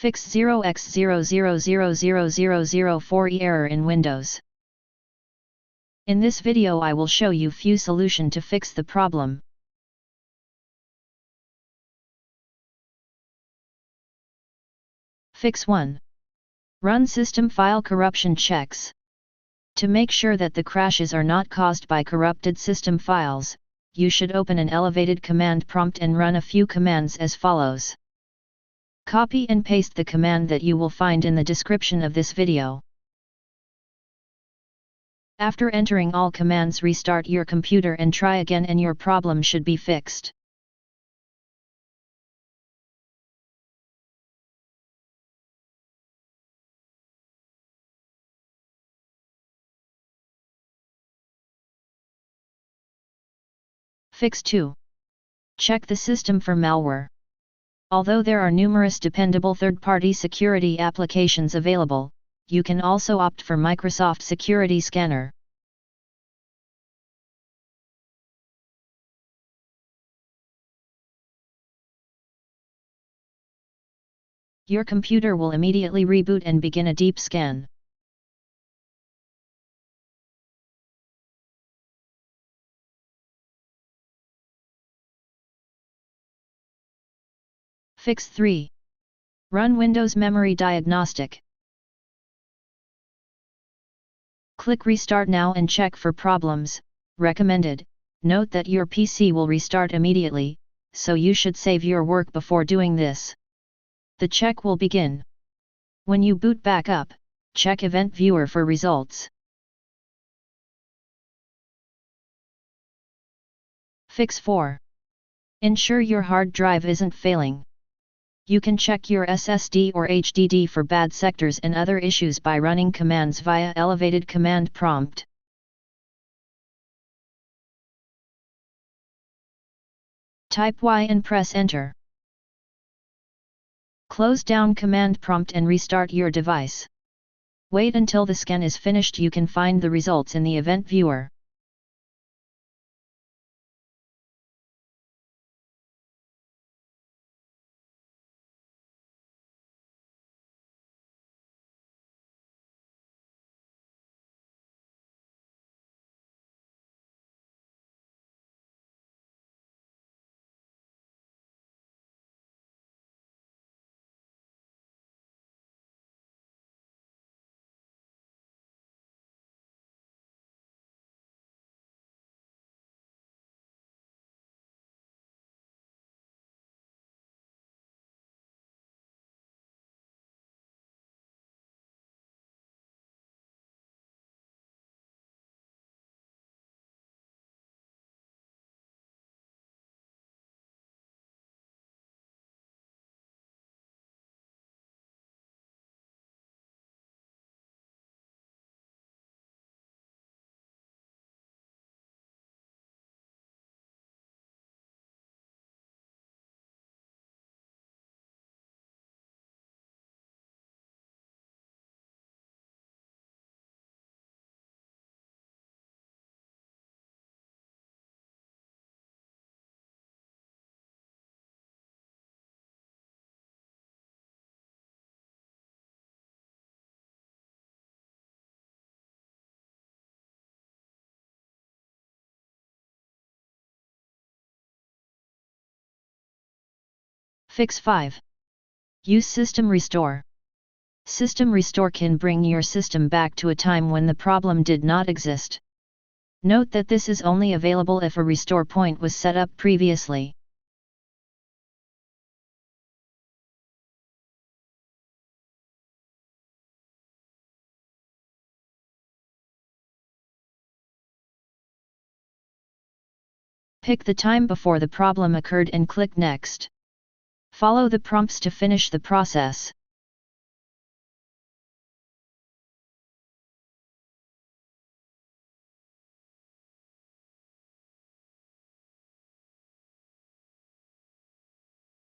Fix 0x0000004E error in Windows. In this video I will show you few solution to fix the problem. Fix 1. Run system file corruption checks. To make sure that the crashes are not caused by corrupted system files, you should open an elevated command prompt and run a few commands as follows. Copy and paste the command that you will find in the description of this video. After entering all commands, restart your computer and try again and your problem should be fixed. Fix 2. Check the system for malware. Although there are numerous dependable third-party security applications available, you can also opt for Microsoft Security Scanner. Your computer will immediately reboot and begin a deep scan. Fix 3. Run Windows Memory Diagnostic. Click Restart Now and check for problems. Recommended. Note that your PC will restart immediately, so you should save your work before doing this. The check will begin. When you boot back up, check Event Viewer for results. Fix 4. Ensure your hard drive isn't failing. You can check your SSD or HDD for bad sectors and other issues by running commands via elevated command prompt. Type Y and press Enter. Close down command prompt and restart your device. Wait until the scan is finished. You can find the results in the Event Viewer. Fix 5. Use System Restore. System Restore can bring your system back to a time when the problem did not exist. Note that this is only available if a restore point was set up previously. Pick the time before the problem occurred and click Next. Follow the prompts to finish the process.